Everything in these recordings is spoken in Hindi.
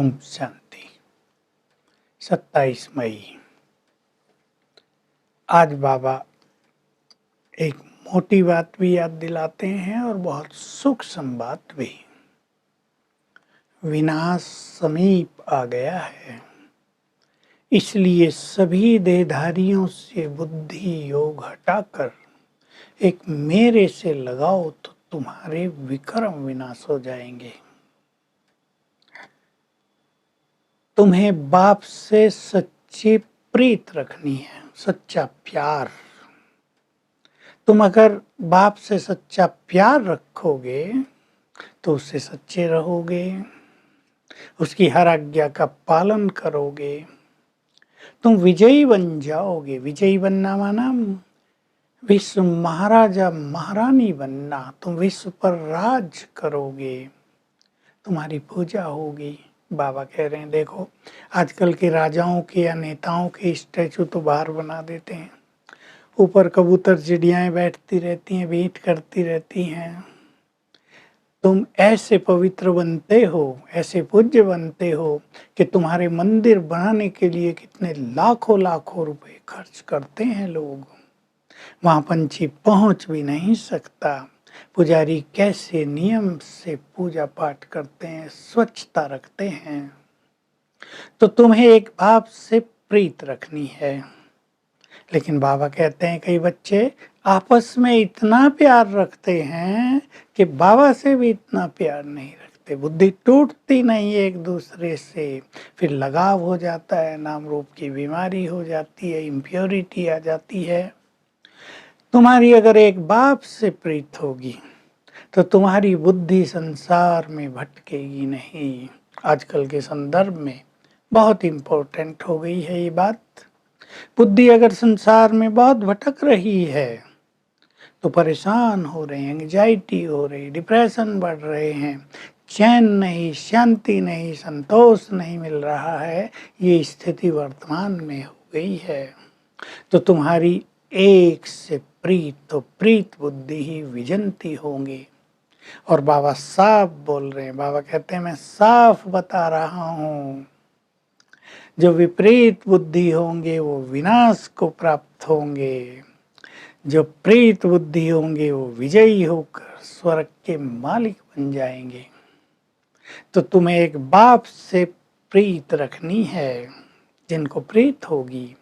ओम शांति। 27 मई। आज बाबा एक मोटी बात भी याद दिलाते हैं और बहुत सूक्ष्म बात भी। विनाश समीप आ गया है, इसलिए सभी देहधारियों से बुद्धि योग हटाकर एक मेरे से लगाओ तो तुम्हारे विक्रम विनाश हो जाएंगे। तुम्हें बाप से सच्ची प्रीत रखनी है, सच्चा प्यार। तुम अगर बाप से सच्चा प्यार रखोगे तो उससे सच्चे रहोगे, उसकी हर आज्ञा का पालन करोगे, तुम विजयी बन जाओगे। विजयी बनना माना विश्व महाराजा महारानी बनना। तुम विश्व पर राज करोगे, तुम्हारी पूजा होगी। बाबा कह रहे हैं देखो, आजकल के राजाओं के या नेताओं के स्टैचू तो बाहर बना देते हैं, ऊपर कबूतर चिड़ियाएं बैठती रहती हैं, वेट करती रहती हैं। तुम ऐसे पवित्र बनते हो, ऐसे पूज्य बनते हो कि तुम्हारे मंदिर बनाने के लिए कितने लाखों लाखों रुपए खर्च करते हैं लोग। वहां पंछी पहुंच भी नहीं सकता। पुजारी कैसे नियम से पूजा पाठ करते हैं, स्वच्छता रखते हैं। तो तुम्हें एक बाप से प्रीत रखनी है। लेकिन बाबा कहते हैं कई बच्चे आपस में इतना प्यार रखते हैं कि बाबा से भी इतना प्यार नहीं रखते। बुद्धि टूटती नहीं है एक दूसरे से, फिर लगाव हो जाता है, नाम रूप की बीमारी हो जाती है, इम्प्योरिटी आ जाती है। तुम्हारी अगर एक बाप से प्रीत होगी तो तुम्हारी बुद्धि संसार में भटकेगी नहीं। आजकल के संदर्भ में बहुत इम्पोर्टेंट हो गई है ये बात। बुद्धि अगर संसार में बहुत भटक रही है तो परेशान हो रहे हैं, एंग्जाइटी हो रही, डिप्रेशन बढ़ रहे हैं, चैन नहीं, शांति नहीं, संतोष नहीं मिल रहा है। ये स्थिति वर्तमान में हो गई है। तो तुम्हारी एक से प्रीत तो प्रीत बुद्धि ही विजंती होंगे। और बाबा साफ बोल रहे हैं, बाबा कहते हैं मैं साफ बता रहा हूँ, जो विपरीत बुद्धि होंगे वो विनाश को प्राप्त होंगे, जो प्रीत बुद्धि होंगे वो विजयी होकर स्वर्ग के मालिक बन जाएंगे। तो तुम्हें एक बाप से प्रीत रखनी है। जिनको प्रीत होगी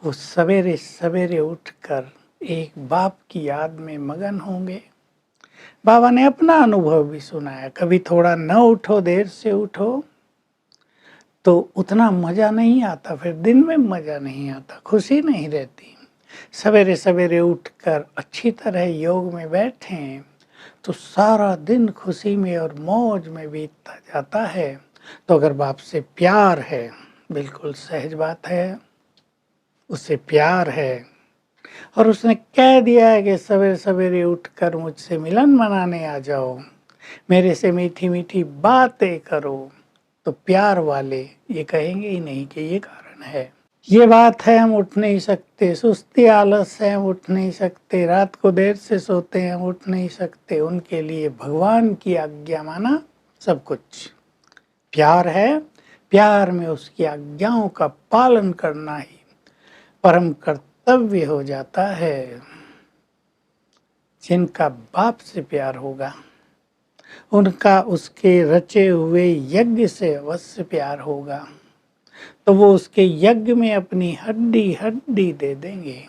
वो सवेरे सवेरे उठकर एक बाप की याद में मगन होंगे। बाबा ने अपना अनुभव भी सुनाया, कभी थोड़ा न उठो, देर से उठो तो उतना मजा नहीं आता, फिर दिन में मजा नहीं आता, खुशी नहीं रहती। सवेरे सवेरे उठकर अच्छी तरह योग में बैठें तो सारा दिन खुशी में और मौज में बीतता जाता है। तो अगर बाप से प्यार है, बिल्कुल सहज बात है, उससे प्यार है और उसने कह दिया है कि सवेरे सवेरे उठकर मुझसे मिलन मनाने आ जाओ, मेरे से मीठी मीठी बातें करो, तो प्यार वाले ये कहेंगे ही नहीं कि ये कारण है, ये बात है, हम उठ नहीं सकते, सुस्ती आलस है, हम उठ नहीं सकते, रात को देर से सोते हैं, हम उठ नहीं सकते। उनके लिए भगवान की आज्ञा माना सब कुछ। प्यार है, प्यार में उसकी आज्ञाओं का पालन करना ही परम कर्तव्य हो जाता है। जिनका बाप से प्यार होगा उनका उसके रचे हुए यज्ञ से अवश्य प्यार होगा, तो वो उसके यज्ञ में अपनी हड्डी हड्डी दे देंगे,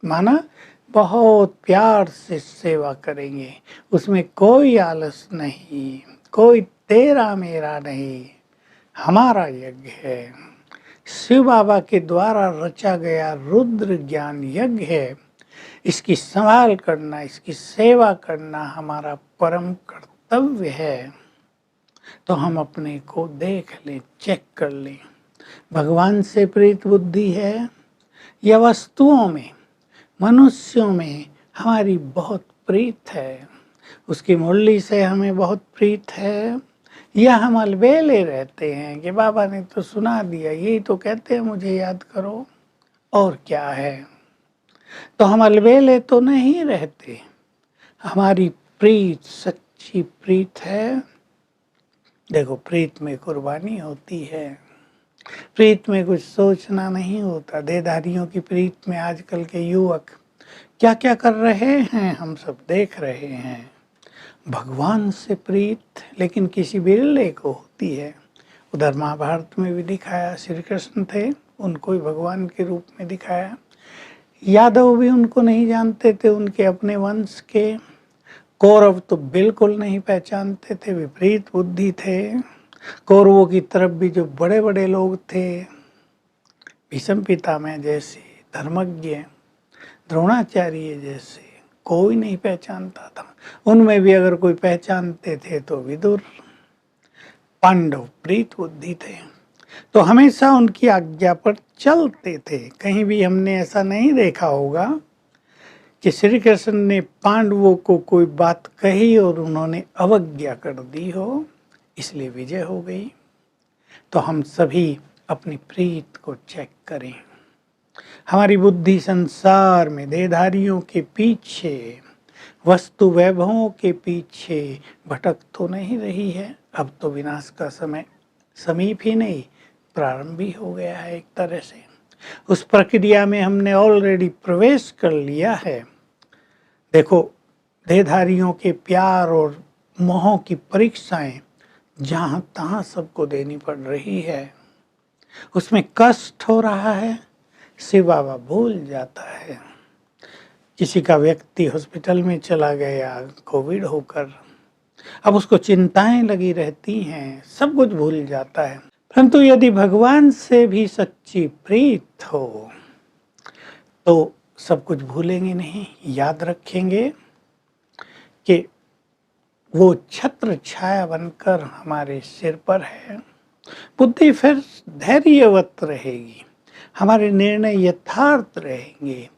माना बहुत प्यार से सेवा करेंगे। उसमें कोई आलस नहीं, कोई तेरा मेरा नहीं, हमारा यज्ञ है। शिव बाबा के द्वारा रचा गया रुद्र ज्ञान यज्ञ है। इसकी संभाल करना, इसकी सेवा करना हमारा परम कर्तव्य है। तो हम अपने को देख लें, चेक कर लें, भगवान से प्रीत बुद्धि है या वस्तुओं में, मनुष्यों में हमारी बहुत प्रीत है, उसकी मुरली से हमें बहुत प्रीत है, या हम अलबेले रहते हैं कि बाबा ने तो सुना दिया, यही तो कहते हैं मुझे याद करो, और क्या है। तो हम अलबेले तो नहीं रहते, हमारी प्रीत सच्ची प्रीत है देखो, प्रीत में कुर्बानी होती है, प्रीत में कुछ सोचना नहीं होता। देहधारियों की प्रीत में आजकल के युवक क्या क्या कर रहे हैं हम सब देख रहे हैं। भगवान से प्रीत लेकिन किसी बिरले को होती है। उधर महाभारत में भी दिखाया, श्री कृष्ण थे, उनको भी भगवान के रूप में दिखाया। यादव भी उनको नहीं जानते थे, उनके अपने वंश के। कौरव तो बिल्कुल नहीं पहचानते थे, विपरीत बुद्धि थे। कौरवों की तरफ भी जो बड़े बड़े लोग थे, भीष्म पितामह जैसे, धर्मज्ञ, द्रोणाचार्य जैसे, कोई नहीं पहचानता था। उनमें भी अगर कोई पहचानते थे तो विदुर। पांडव प्रीत बुद्धि थे, तो हमेशा उनकी आज्ञा पर चलते थे। कहीं भी हमने ऐसा नहीं देखा होगा कि श्री कृष्ण ने पांडवों को कोई बात कही और उन्होंने अवज्ञा कर दी हो, इसलिए विजय हो गई। तो हम सभी अपनी प्रीत को चेक करें। हमारी बुद्धि संसार में देहधारियों के पीछे, वस्तु वैभवों के पीछे भटक तो नहीं रही है। अब तो विनाश का समय समीप ही नहीं, प्रारंभ भी हो गया है एक तरह से। उस प्रक्रिया में हमने ऑलरेडी प्रवेश कर लिया है। देखो, देहधारियों के प्यार और मोह की परीक्षाएं जहां तहां सबको देनी पड़ रही है, उसमें कष्ट हो रहा है, शिव बाबा भूल जाता है। किसी का व्यक्ति हॉस्पिटल में चला गया कोविड होकर, अब उसको चिंताएं लगी रहती हैं, सब कुछ भूल जाता है। परंतु यदि भगवान से भी सच्ची प्रीत हो तो सब कुछ भूलेंगे नहीं, याद रखेंगे कि वो छत्र छाया बनकर हमारे सिर पर है। बुद्धि फिर धैर्यवत रहेगी, हमारे निर्णय यथार्थ रहेंगे,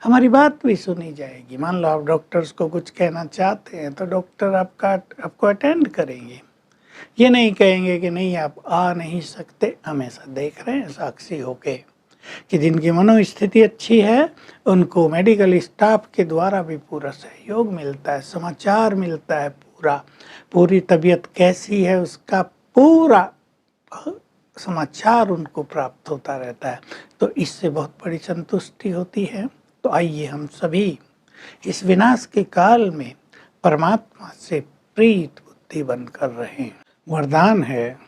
हमारी बात भी सुनी जाएगी। मान लो आप डॉक्टर्स को कुछ कहना चाहते हैं तो डॉक्टर आपको अटेंड करेंगे। ये नहीं कहेंगे कि नहीं आप आ नहीं सकते। हमेशा देख रहे हैं साक्षी होके कि जिनकी मनोस्थिति अच्छी है उनको मेडिकल स्टाफ के द्वारा भी पूरा सहयोग मिलता है, समाचार मिलता है, पूरी तबीयत कैसी है उसका पूरा समाचार उनको प्राप्त होता रहता है। तो इससे बहुत बड़ी संतुष्टि होती है। तो आइए हम सभी इस विनाश के काल में परमात्मा से प्रीत बुद्धि बनकर रहें। वरदान है,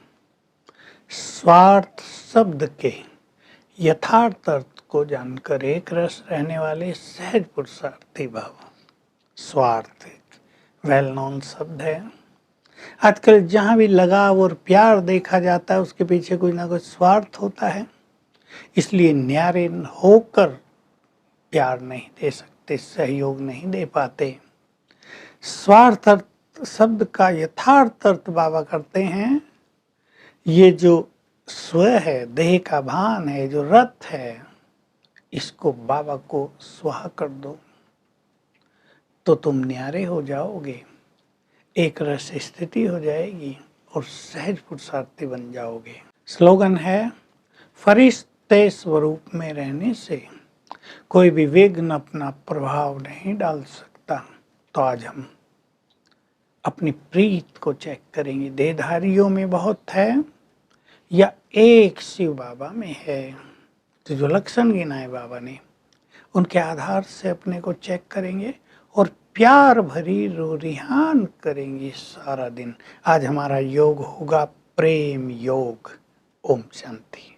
स्वार्थ शब्द के यथार्थ अर्थ को जानकर एक रस रहने वाले सहज पुरुषार्थी भाव। स्वार्थ एक वेल नोन शब्द है। आजकल जहाँ भी लगाव और प्यार देखा जाता है उसके पीछे कोई ना कोई स्वार्थ होता है। इसलिए न्यारे होकर प्यार नहीं दे सकते, सहयोग नहीं दे पाते। स्वार्थ अर्थ शब्द का यथार्थ अर्थ बाबा करते हैं, ये जो स्व है, देह का भान है, जो रथ है, इसको बाबा को स्वाहा कर दो तो तुम न्यारे हो जाओगे, एक रस स्थिति हो जाएगी और सहज पुरुषार्थी बन जाओगे। स्लोगन है, फरिश्ते स्वरूप में रहने से कोई भी विघ्न अपना प्रभाव नहीं डाल सकता। तो आज हम अपनी प्रीत को चेक करेंगे, देहधारियों में बहुत है या एक शिव बाबा में है। तो जो लक्षण गिनाए बाबा ने उनके आधार से अपने को चेक करेंगे और प्यार भरी रोरिहान करेंगे सारा दिन। आज हमारा योग होगा प्रेम योग। ओम शांति।